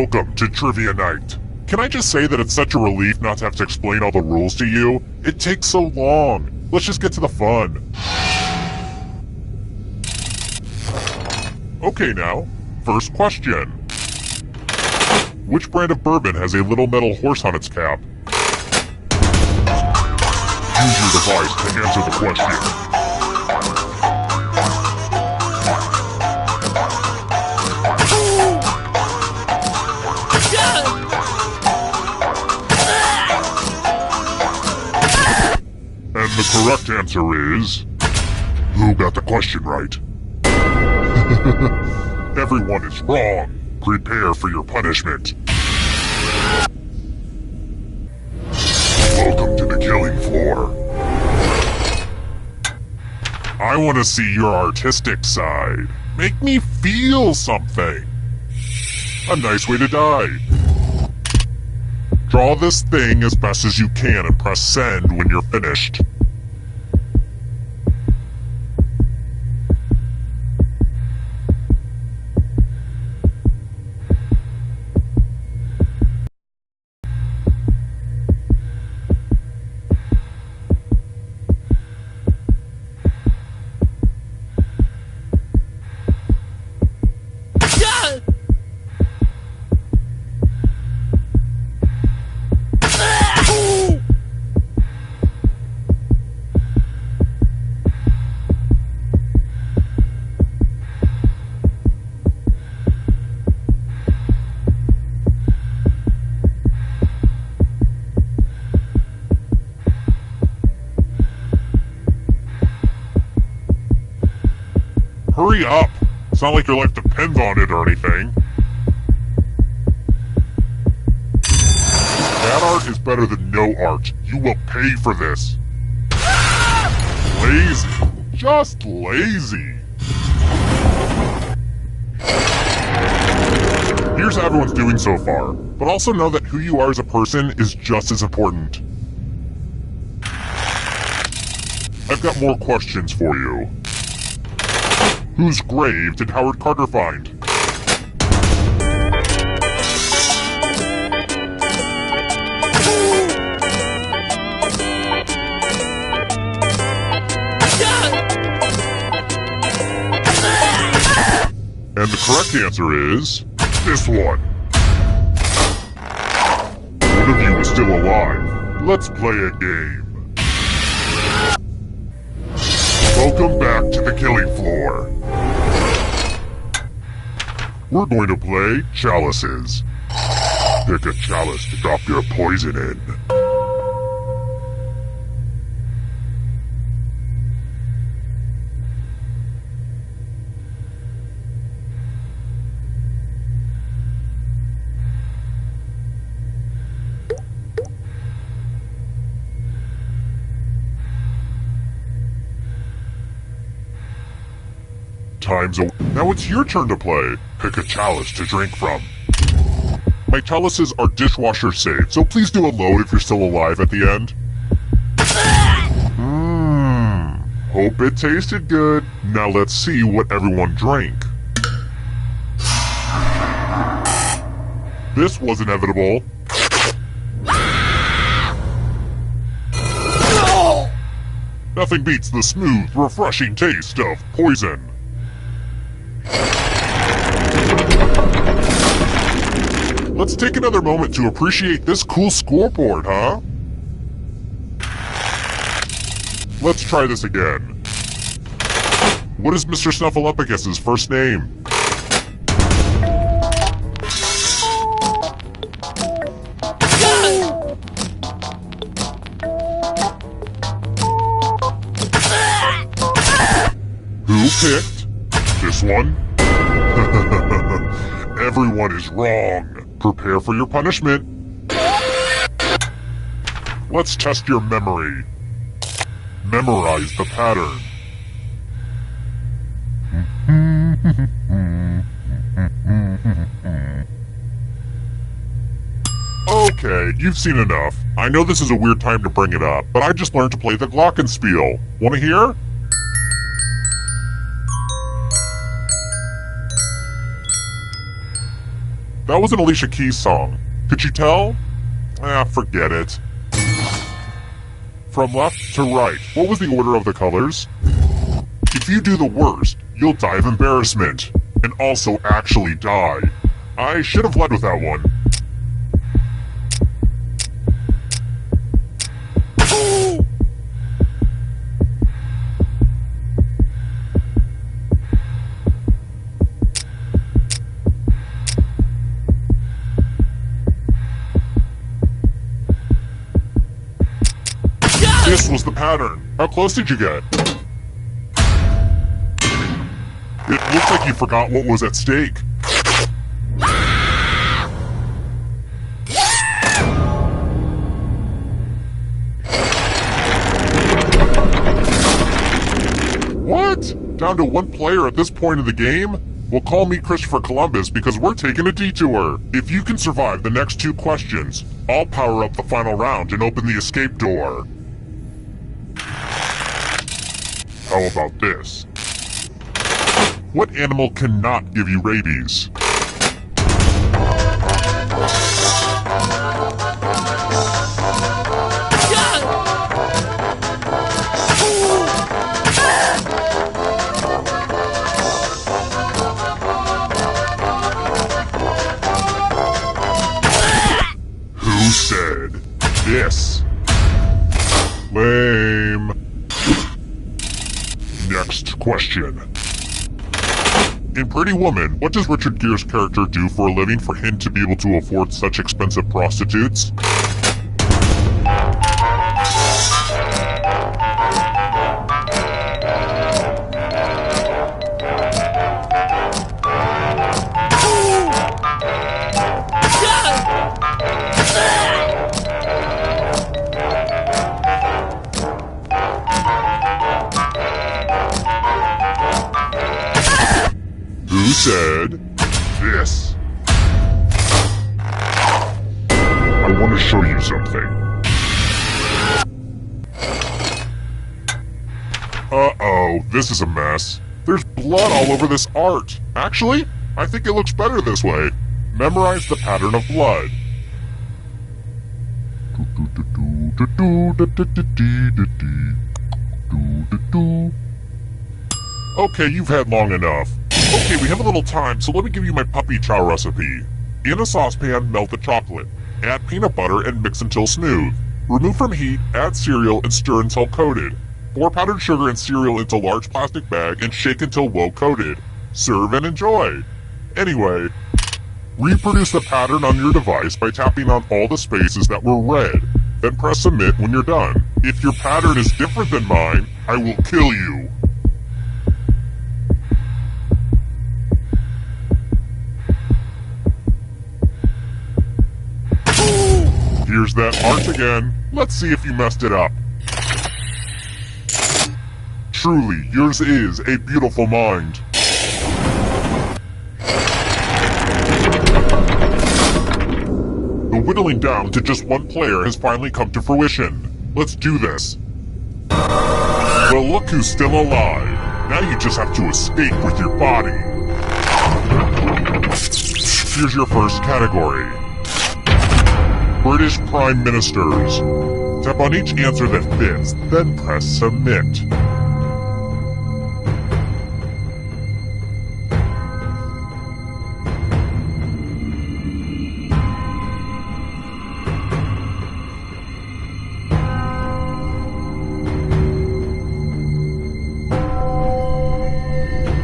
Welcome to Trivia Night. Can I just say that it's such a relief not to have to explain all the rules to you? It takes so long. Let's just get to the fun. Okay now, first question. Which brand of bourbon has a little metal horse on its cap? Use your device to answer the question. And the correct answer is... Who got the question right? Everyone is wrong. Prepare for your punishment. Welcome to the killing floor. I want to see your artistic side. Make me feel something. A nice way to die. Draw this thing as best as you can and press send when you're finished. Hurry up! It's not like your life depends on it or anything. Bad art is better than no art. You will pay for this. Lazy. Just lazy. Here's how everyone's doing so far, but also know that who you are as a person is just as important. I've got more questions for you. Whose grave did Howard Carter find? And the correct answer is... this one. One of you is still alive. Let's play a game. Welcome back to the killing floor. We're going to play chalices. Pick a chalice to drop your poison in. Time's over. Now it's your turn to play. Pick a chalice to drink from. My chalices are dishwasher safe, so please do a load if you're still alive at the end. Hope it tasted good. Now let's see what everyone drank. This was inevitable. Nothing beats the smooth, refreshing taste of poison. Let's take another moment to appreciate this cool scoreboard, huh? Let's try this again. What is Mr. Snuffleupagus' first name? Who picked this one? Everyone is wrong. Prepare for your punishment. Let's test your memory. Memorize the pattern. Okay, you've seen enough. I know this is a weird time to bring it up, but I just learned to play the glockenspiel. Wanna hear? That was an Alicia Keys song. Could you tell? Forget it. From left to right, what was the order of the colors? If you do the worst, you'll die of embarrassment. And also actually die. I should have led with that one. This was the pattern. How close did you get? It looks like you forgot what was at stake. What? Down to one player at this point in the game? Well, call me Christopher Columbus because we're taking a detour. If you can survive the next 2 questions, I'll power up the final round and open the escape door. How about this? What animal cannot give you rabies? Who said this? Lame. Next question. In Pretty Woman, what does Richard Gere's character do for a living for him to be able to afford such expensive prostitutes? Who said this? I want to show you something. Uh-oh, this is a mess. There's blood all over this art. Actually, I think it looks better this way. Memorize the pattern of blood. Okay, you've had long enough. Okay, we have a little time, so let me give you my puppy chow recipe. In a saucepan, melt the chocolate. Add peanut butter and mix until smooth. Remove from heat, add cereal, and stir until coated. Pour powdered sugar and cereal into large plastic bag and shake until well coated. Serve and enjoy. Anyway, reproduce the pattern on your device by tapping on all the spaces that were red. Then press submit when you're done. If your pattern is different than mine, I will kill you. Here's that art again. Let's see if you messed it up. Truly, yours is a beautiful mind. The whittling down to just one player has finally come to fruition. Let's do this. Well, look who's still alive. Now you just have to escape with your body. Here's your first category. British Prime Ministers. Tap on each answer that fits, then press submit.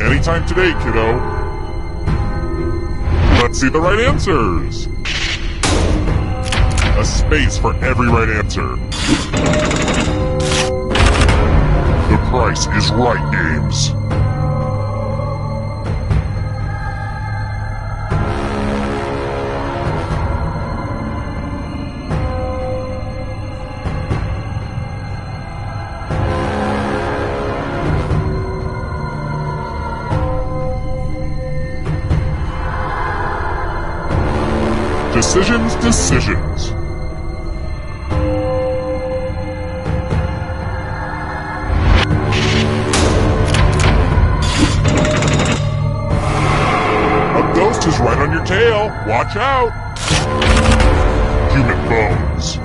Anytime today, kiddo. Let's see the right answers. A space for every right answer. The Price is Right games. Decisions. A ghost Ghost is right on your tail. Watch out. Human bones.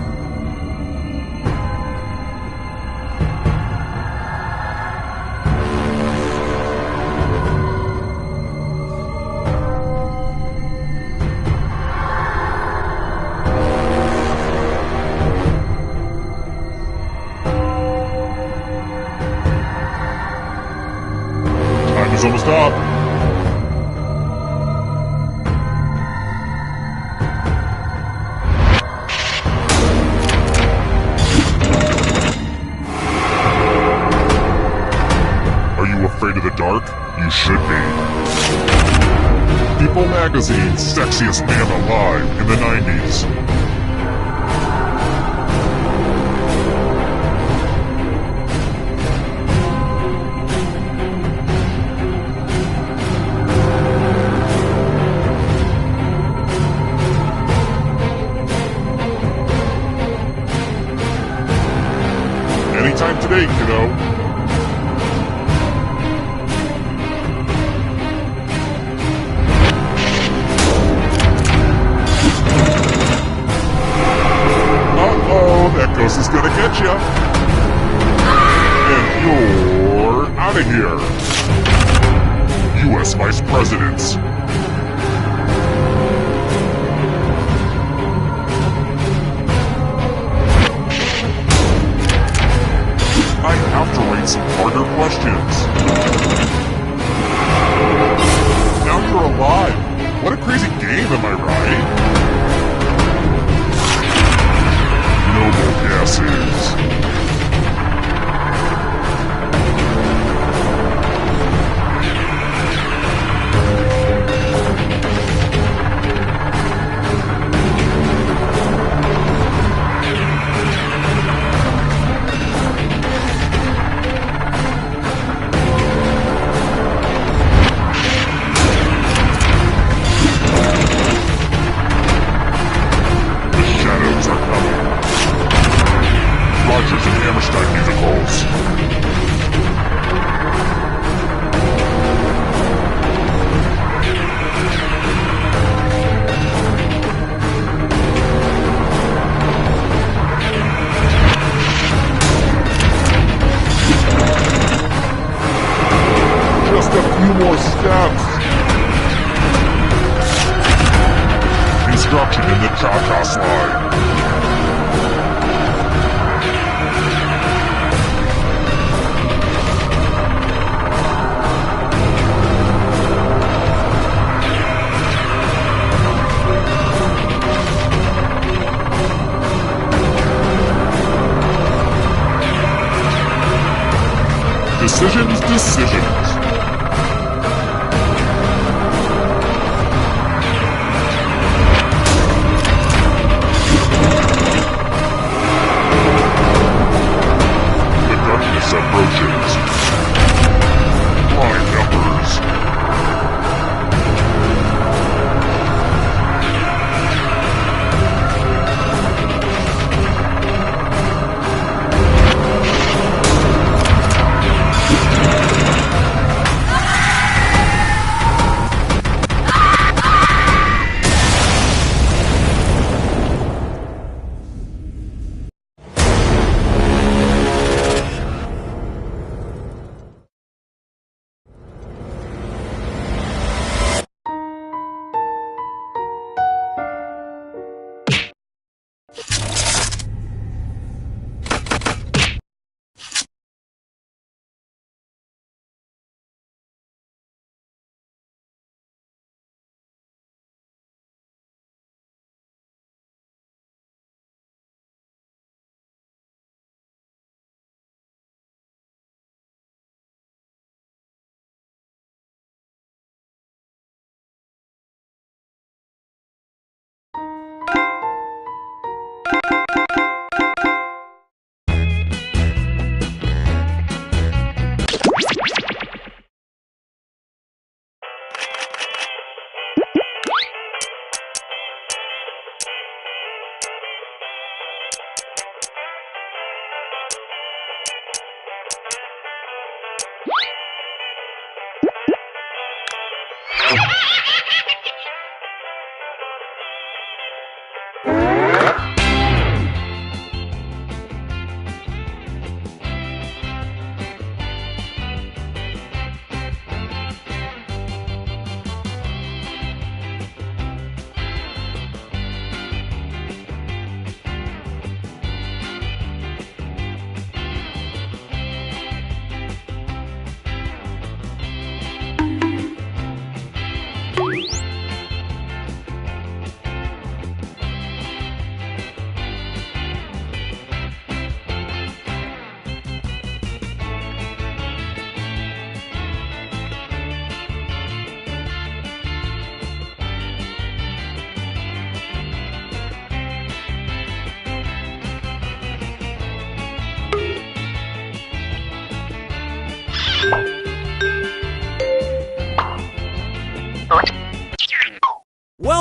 Time is almost up. Are you afraid of the dark? You should be. People Magazine's sexiest man alive in the 90s. Anytime today, kiddo. Uh-oh, that ghost is gonna get ya. And you're out of here. U.S. Vice Presidents. I have to write some harder questions. Now you're alive. What a crazy game, am I right? Noble gases. Rogers and Hammerstein musicals. Just a few more steps. Instruction in the Cha-Cha slide. Decisions. The darkness approaches. Prime numbers.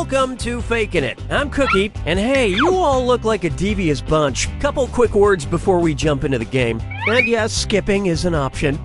Welcome to Fakin' It. I'm Cookie, and hey, you all look like a devious bunch. Couple quick words before we jump into the game. And yes, skipping is an option.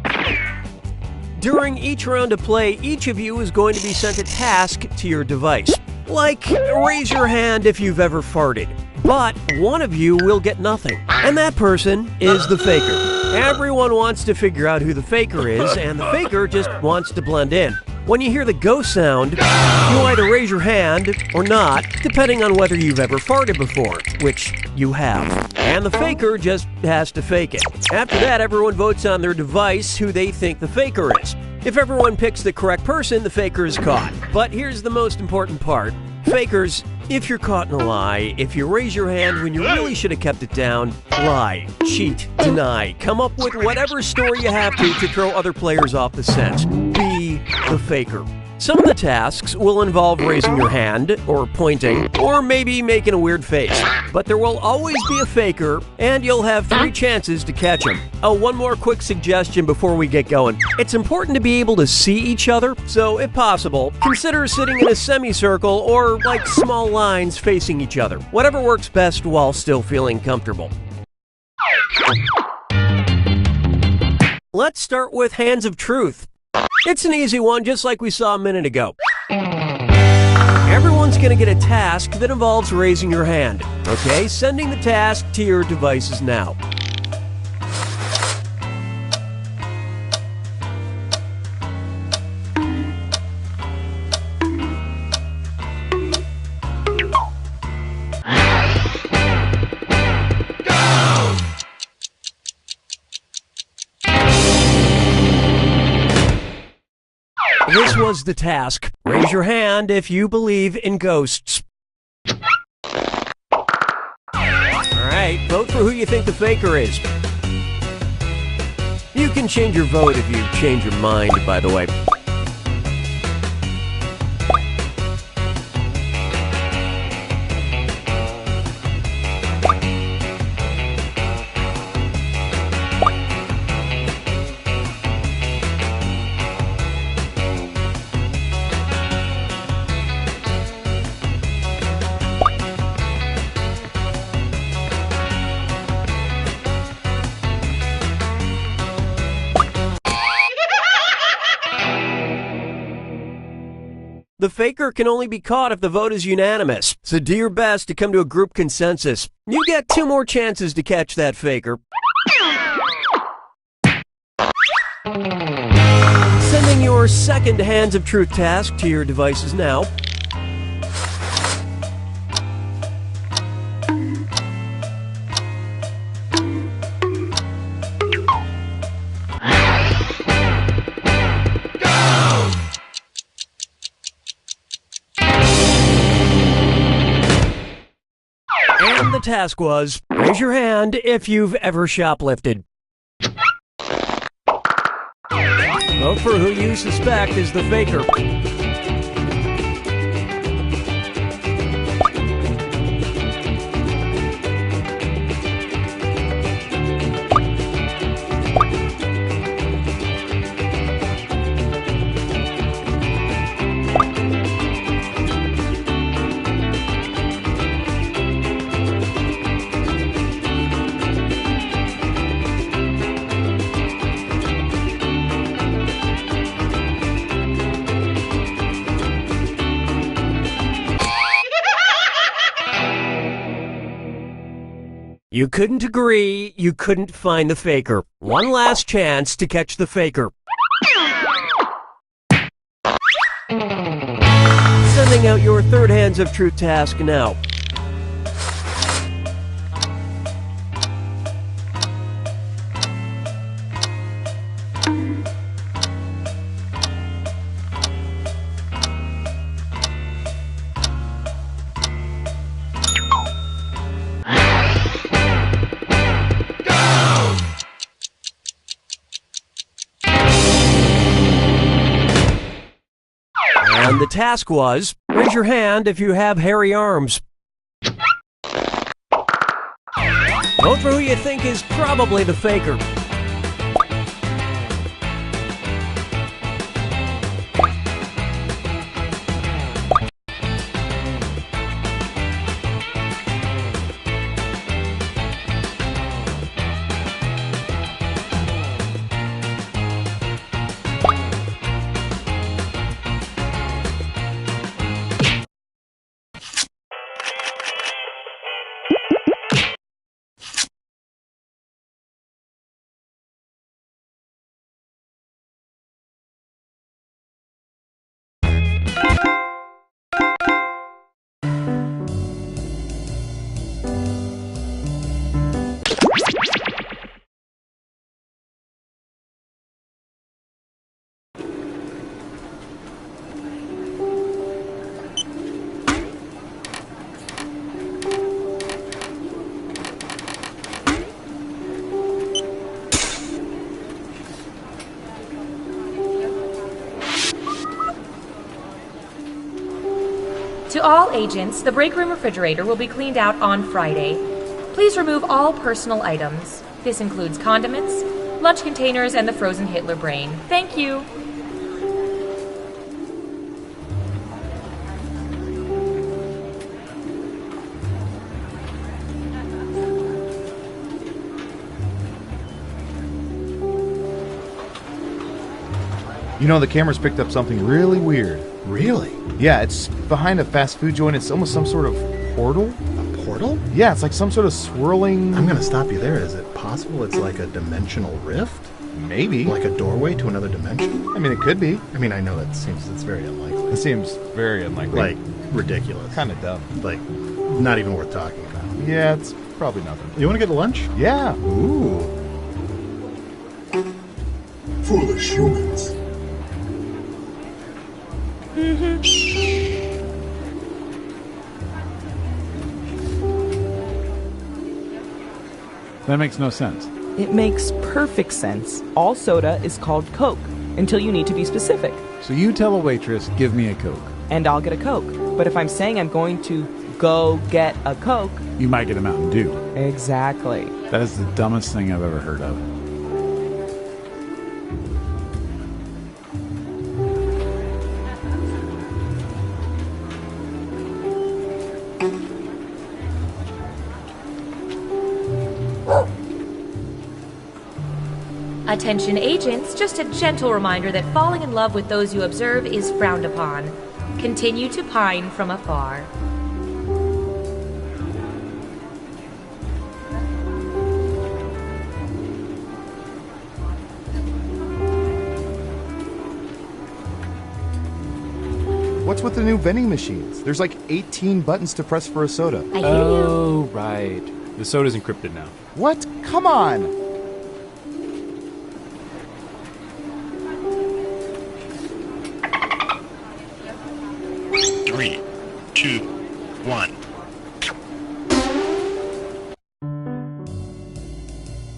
During each round of play, each of you is going to be sent a task to your device. Like, raise your hand if you've ever farted. But one of you will get nothing, and that person is the faker. Everyone wants to figure out who the faker is, and the faker just wants to blend in. When you hear the go sound, you either raise your hand or not, depending on whether you've ever farted before, which you have. And the faker just has to fake it. After that, everyone votes on their device who they think the faker is. If everyone picks the correct person, the faker is caught. But here's the most important part. Fakers, if you're caught in a lie, if you raise your hand when you really should have kept it down, lie, cheat, deny, come up with whatever story you have to throw other players off the scent. Be the faker. Some of the tasks will involve raising your hand, or pointing, or maybe making a weird face. But there will always be a faker, and you'll have 3 chances to catch him. Oh, one more quick suggestion before we get going. It's important to be able to see each other, so if possible, consider sitting in a semicircle or like small lines facing each other. Whatever works best while still feeling comfortable. Let's start with Hands of Truth. It's an easy one, just like we saw a minute ago. Everyone's going to get a task that involves raising your hand. Okay, sending the task to your devices now. This was the task. Raise your hand if you believe in ghosts. Alright, vote for who you think the faker is. You can change your vote if you change your mind, by the way. The faker can only be caught if the vote is unanimous, so do your best to come to a group consensus. You get 2 more chances to catch that faker. Sending your second Hands of Truth task to your devices now. And the task was, raise your hand if you've ever shoplifted. Vote for who you suspect is the faker. You couldn't agree, you couldn't find the faker. One last chance to catch the faker. Sending out your third Hands of Truth task now. And the task was, raise your hand if you have hairy arms. Vote for who you think is probably the faker. To all agents, the break room refrigerator will be cleaned out on Friday. Please remove all personal items. This includes condiments, lunch containers, and the frozen Hitler brain. Thank you. You know, the camera's picked up something really weird. Really? Yeah, it's behind a fast food joint. It's almost some sort of portal. A portal? Yeah, it's like some sort of swirling... I'm gonna stop you there. Is it possible it's like a dimensional rift? Maybe. Like a doorway to another dimension? I mean, it could be. I mean, I know it's very unlikely. It seems very unlikely. Like, ridiculous. Kind of dumb. Like, not even worth talking about. Yeah, it's probably nothing. You wanna get lunch? Yeah. Ooh. Foolish humans. That makes no sense. It makes perfect sense. All soda is called Coke until you need to be specific. So you tell a waitress, give me a Coke. And I'll get a Coke. But if I'm saying I'm going to go get a Coke... You might get a Mountain Dew. Exactly. That is the dumbest thing I've ever heard of. Attention agents, just a gentle reminder that falling in love with those you observe is frowned upon. Continue to pine from afar. What's with the new vending machines? There's like 18 buttons to press for a soda. I hear Oh, right. The soda's encrypted now. What? Come on! Three, two, one.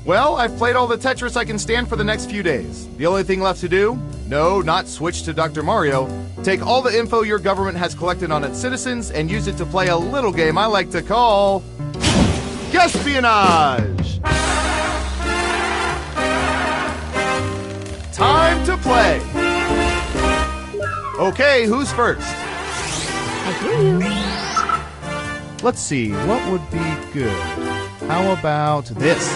Well, I've played all the Tetris I can stand for the next few days. The only thing left to do? No, not switch to Dr. Mario. Take all the info your government has collected on its citizens and use it to play a little game I like to call... Espionage! Time to play! Okay, who's first? I hear you. Let's see, what would be good? How about this?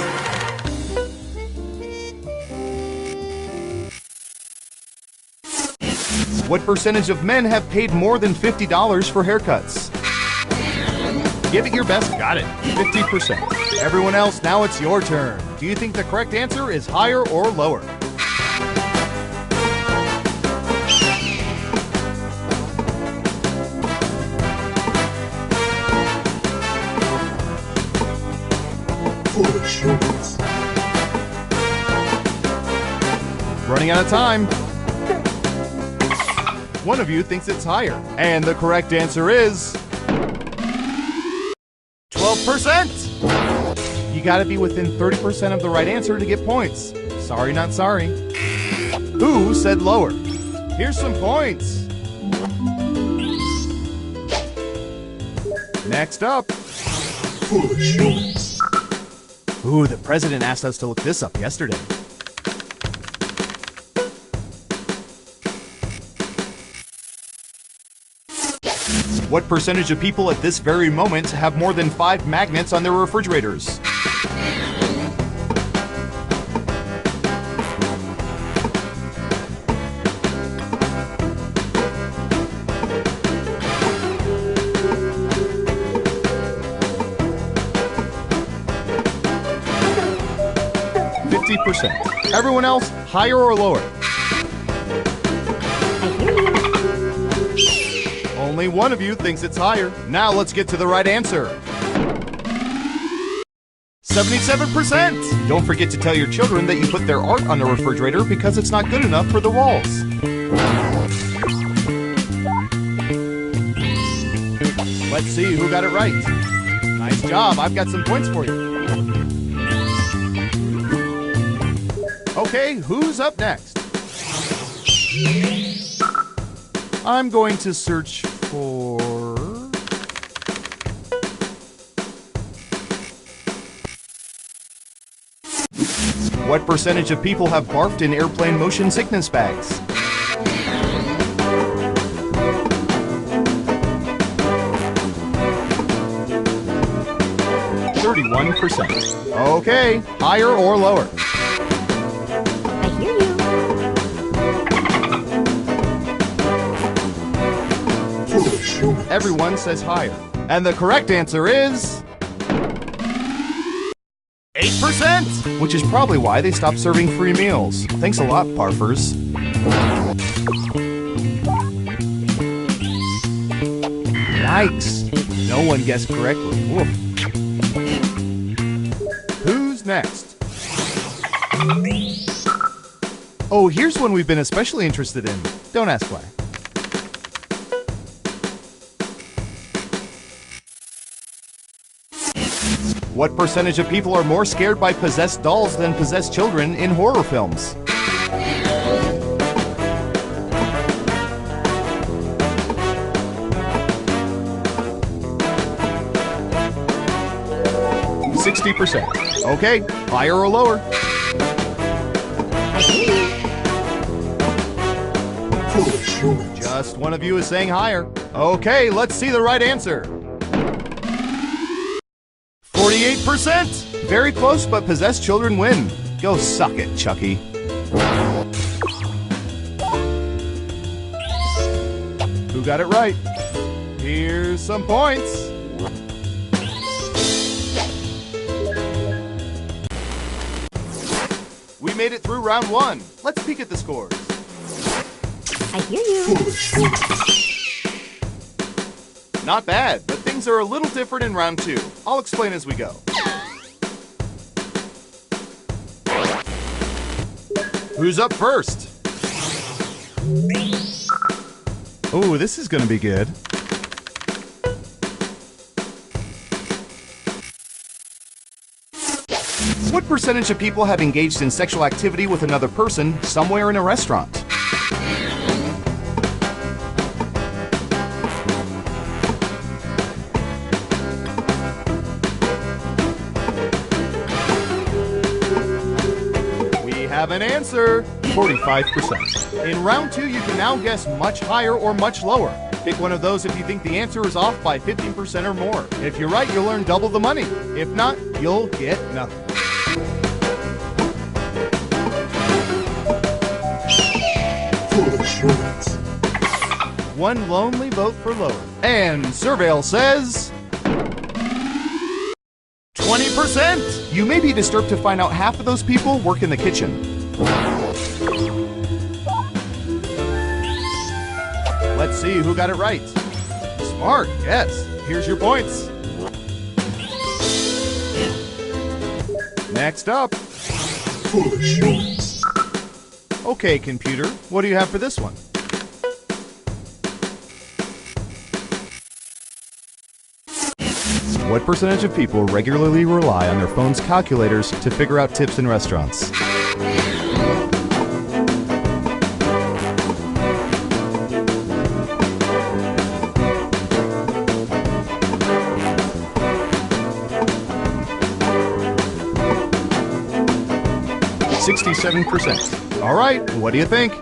What percentage of men have paid more than $50 for haircuts? Give it your best. Got it. 50%. Everyone else, now it's your turn. Do you think the correct answer is higher or lower? Foolish humans. Running out of time. One of you thinks it's higher. And the correct answer is... 12%! You gotta be within 30% of the right answer to get points. Sorry, not sorry. Who said lower? Here's some points. Next up. Foolish humans. Ooh, the president asked us to look this up yesterday. What percentage of people at this very moment have more than 5 magnets on their refrigerators? %. Everyone else, higher or lower? Only one of you thinks it's higher. Now let's get to the right answer. 77%! Don't forget to tell your children that you put their art on the refrigerator because it's not good enough for the walls. Let's see who got it right. Nice job, I've got some points for you. Okay, who's up next? I'm going to search for... What percentage of people have barfed in airplane motion sickness bags? %. Okay, higher or lower? I hear you. Everyone says higher. And the correct answer is 8%, which is probably why they stopped serving free meals. Thanks a lot, barfers. Yikes. No one guessed correctly. Woof. Who's next? Oh, here's one we've been especially interested in. Don't ask why. What percentage of people are more scared by possessed dolls than possessed children in horror films? %60. Okay, higher or lower? Just one of you is saying higher. Okay, let's see the right answer. 48%! Very close, but possessed children win. Go suck it, Chucky. Who got it right? Here's some points. We made it through round 1. Let's peek at the scores. I hear you. Not bad, but things are a little different in round 2. I'll explain as we go. Who's up first? Ooh, this is gonna be good. What percentage of people have engaged in sexual activity with another person somewhere in a restaurant? Have an answer. 45%. In round 2, you can now guess much higher or much lower. Pick one of those if you think the answer is off by 15% or more. If you're right, you'll earn double the money. If not, you'll get nothing. One lonely vote for lower. And Surveil says 20%! You may be disturbed to find out half of those people work in the kitchen. Let's see who got it right. Smart, yes. Here's your points. Next up. Okay, computer, what do you have for this one? What percentage of people regularly rely on their phone's calculators to figure out tips in restaurants? %67. All right, what do you think?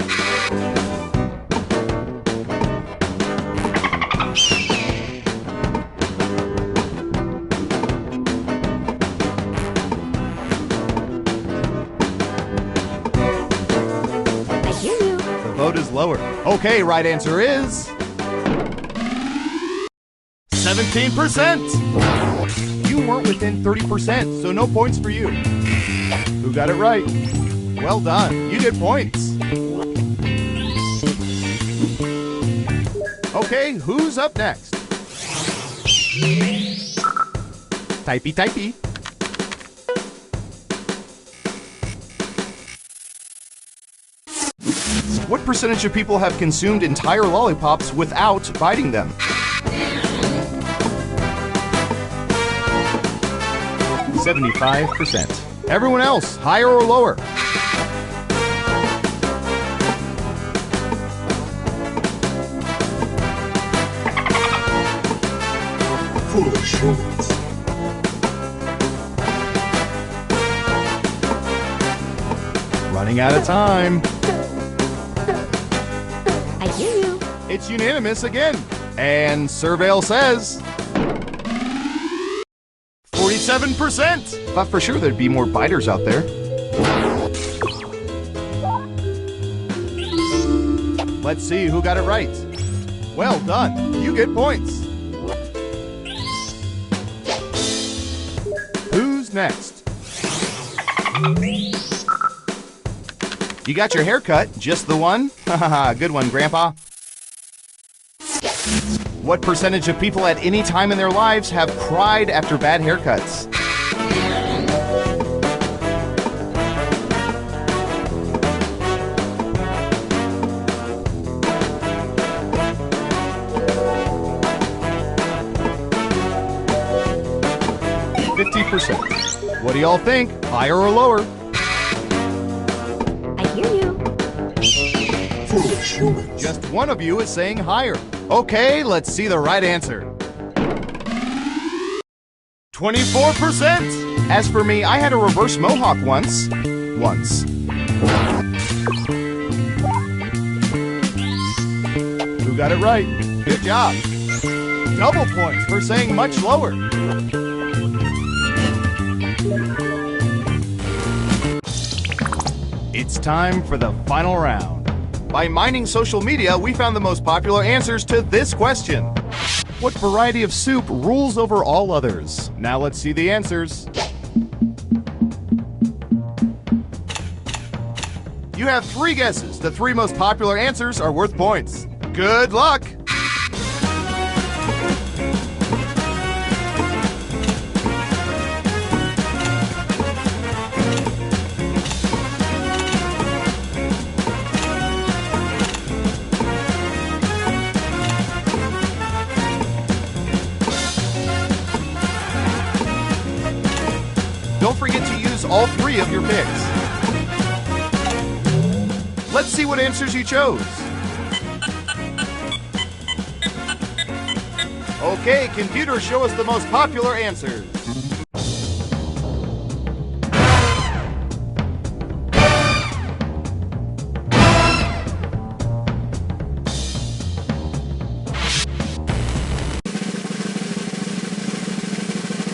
Vote is lower. Okay, right answer is 17%. You weren't within 30%, so no points for you. Who got it right? Well done. You get points. Okay, who's up next? Typey, typey. What percentage of people have consumed entire lollipops without biting them? %75%. Everyone else, higher or lower? Running out of time. I hear you. It's unanimous again. And Surveil says 47%. Thought for sure there'd be more biters out there. Let's see who got it right. Well done. You get points. Who's next? You got your haircut, just the one? Haha, good one, Grandpa. What percentage of people at any time in their lives have cried after bad haircuts? What do y'all think? Higher or lower? I hear you. Foolish humans. Just one of you is saying higher. Okay, let's see the right answer. 24%. As for me, I had a reverse mohawk once. Who got it right? Good job. Double points for saying much lower. It's time for the final round. By mining social media, we found the most popular answers to this question. What variety of soup rules over all others? Now let's see the answers. You have 3 guesses. The 3 most popular answers are worth points. Good luck! Don't forget to use all 3 of your picks. Let's see what answers you chose. Okay, computer, show us the most popular answers.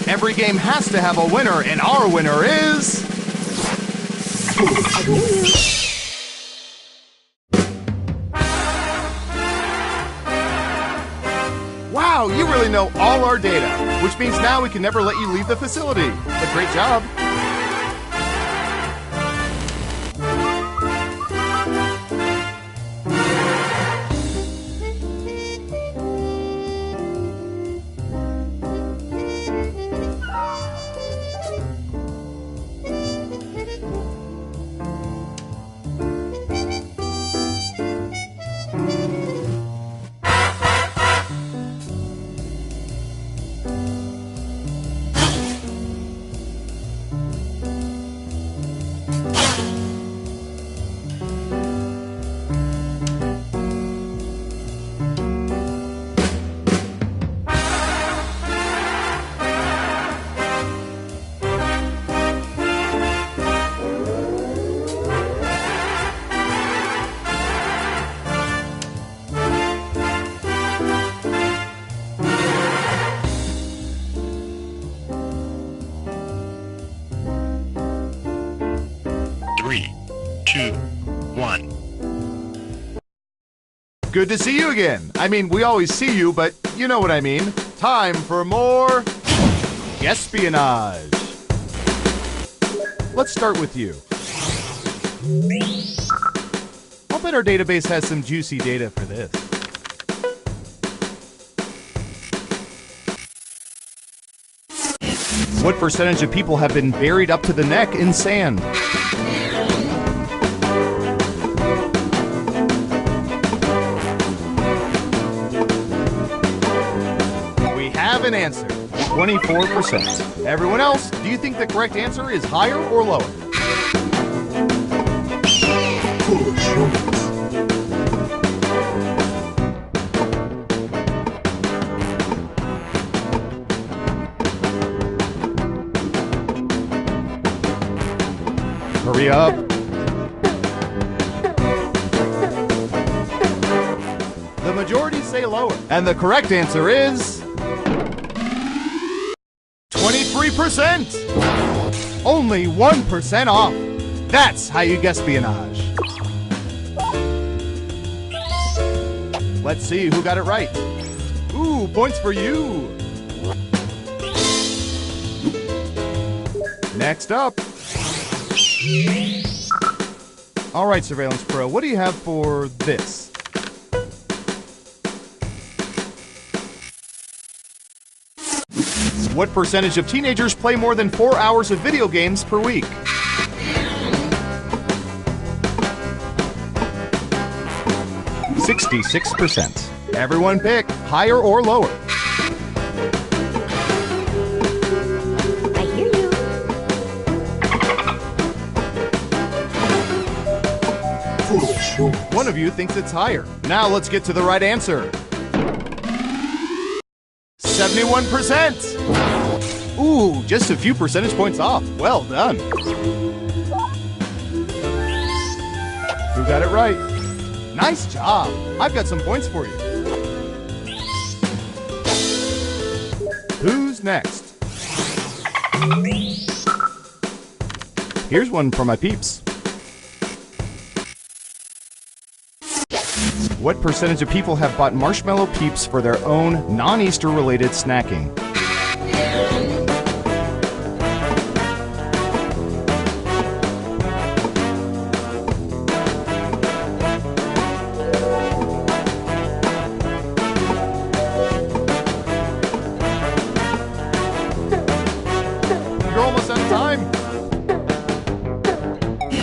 Every game has to have a winner, and our winner is... Wow, you really know all our data, which means now we can never let you leave the facility. But great job. Good to see you again. I mean, we always see you, but you know what I mean. Time for more espionage. Let's start with you. I'll bet our database has some juicy data for this. What percentage of people have been buried up to the neck in sand? An answer, 24%. Everyone else, do you think the correct answer is higher or lower? Hurry up. majority say lower. And the correct answer is 23%. Only 1% off. That's how you guess espionage. Let's see who got it right. Ooh, points for you. Next up. All right, Surveillance Pro, what do you have for this? What percentage of teenagers play more than 4 hours of video games per week? %66%. Everyone pick higher or lower. I hear you. One of you thinks it's higher. Now let's get to the right answer. 71%. Ooh, just a few percentage points off. Well done. Who got it right? Nice job. I've got some points for you. Who's next? Here's one for my peeps. What percentage of people have bought marshmallow peeps for their own non-Easter related snacking? You're almost out of time.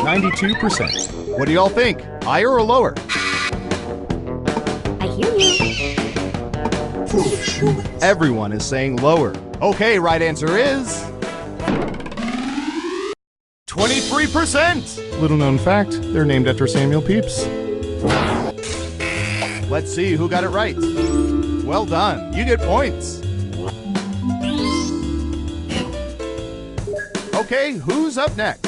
92%. What do y'all think? Higher or lower? Everyone is saying lower. Okay, right answer is 23%. Little known fact, they're named after Samuel Pepys. Let's see who got it right. Well done. You get points. Okay, who's up next?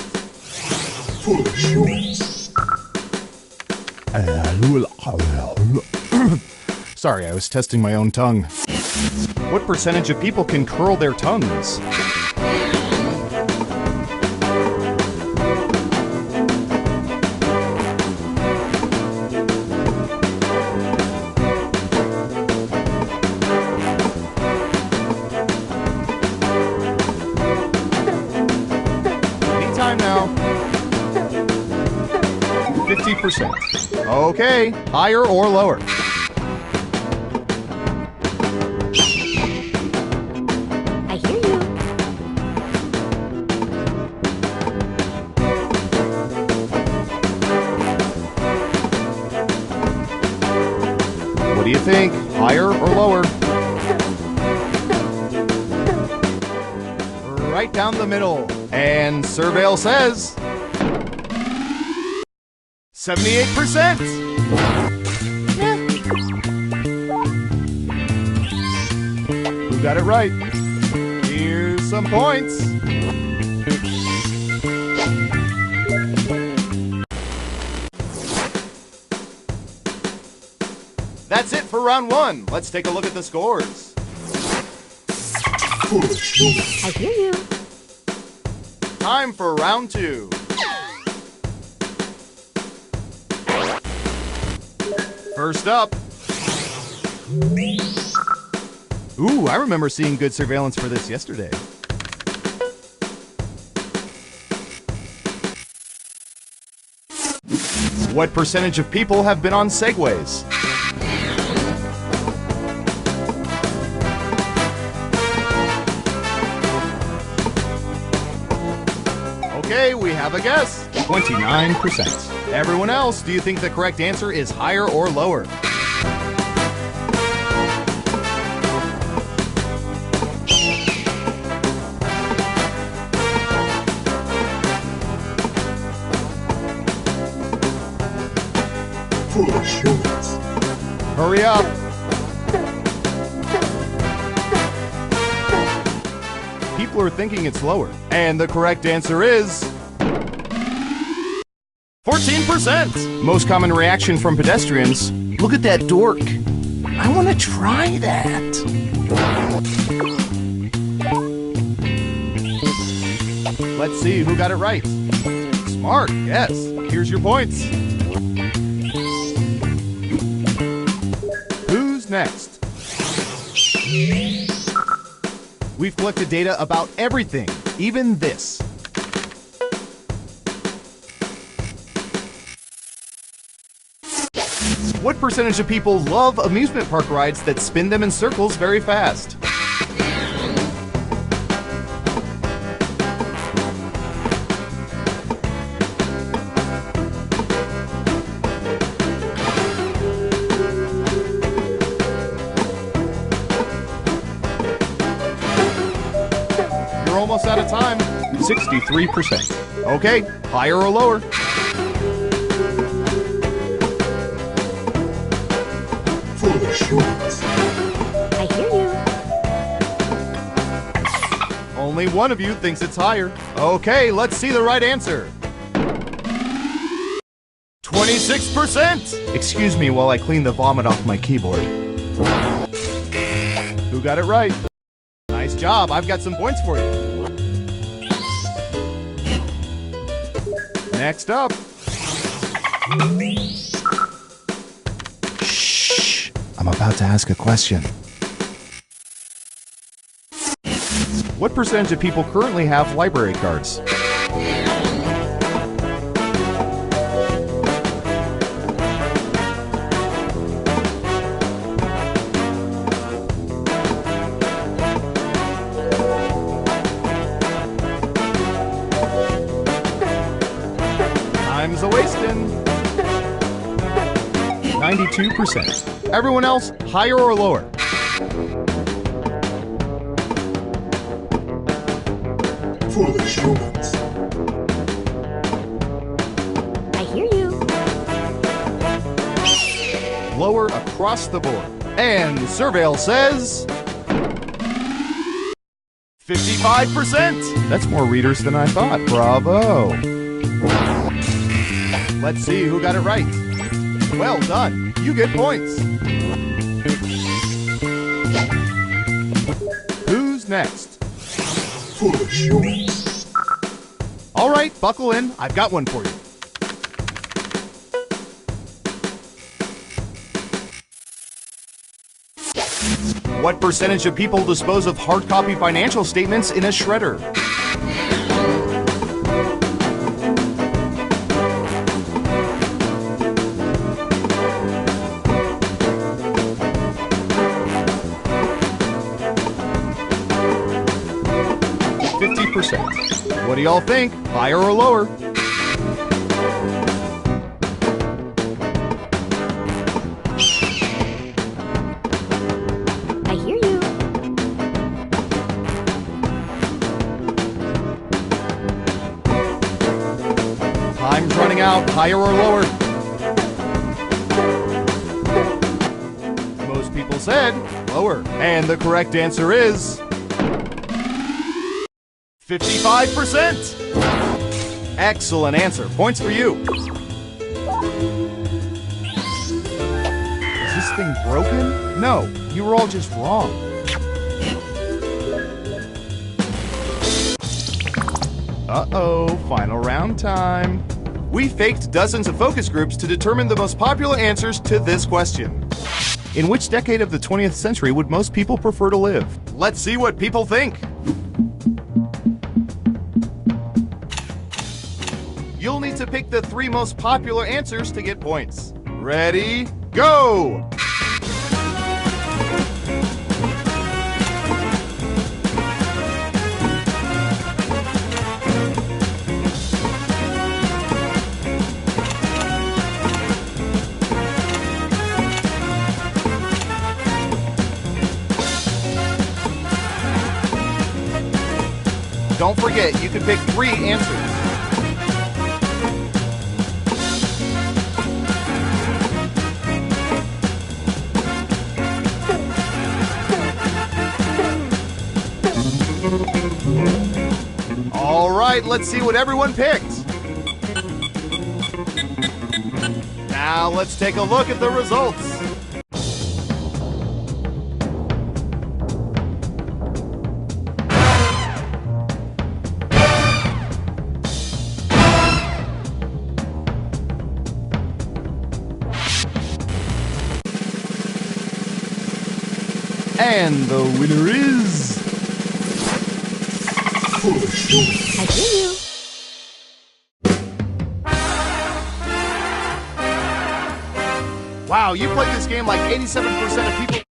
Sorry, I was testing my own tongue. What percentage of people can curl their tongues? Anytime now. 50%. Okay, higher or lower? What do you think? Higher or lower? Right down the middle. And Surveil says 78%. Who got it right? Here's some points. That's it for round one. Let's take a look at the scores. I hear you. Time for round two. First up. Ooh, I remember seeing good surveillance for this yesterday. What percentage of people have been on Segways? Okay, we have a guess. 29%. Everyone else, do you think the correct answer is higher or lower? Hurry up. People are thinking it's lower. And the correct answer is 14%. Most common reaction from pedestrians, look at that dork. I want to try that. Let's see who got it right. Smart, yes. Here's your points. Who's next? We've collected data about everything, even this. What percentage of people love amusement park rides that spin them in circles very fast? You're almost out of time. 63%. Okay, higher or lower? I hear you. Only one of you thinks it's higher. Okay, let's see the right answer. 26%! Excuse me while I clean the vomit off my keyboard. Who got it right? Nice job, I've got some points for you. Next up. Shh, I'm about to ask a question. What percentage of people currently have library cards? Time's a-wasting. 92%. Everyone else, higher or lower? Foolish humans. I hear you. Lower across the board. And Surveil says 55%. That's more readers than I thought. Bravo. Let's see who got it right. Well done. You get points. Who's next? Foolish humans. All right, buckle in. I've got one for you. What percentage of people dispose of hard copy financial statements in a shredder? What do y'all think? Higher or lower? I hear you. Time's running out. Higher or lower? Most people said lower. And the correct answer is 55%! Excellent answer. Points for you. Is this thing broken? No, you were all just wrong. Uh-oh, final round time. We faked dozens of focus groups to determine the most popular answers to this question. In which decade of the 20th century would most people prefer to live? Let's see what people think. You'll need to pick the 3 most popular answers to get points. Ready, go! Don't forget, you can pick 3 answers. All right, let's see what everyone picked. Now let's take a look at the results. And the winner is... I hear you. Wow, you played this game like 87% of people...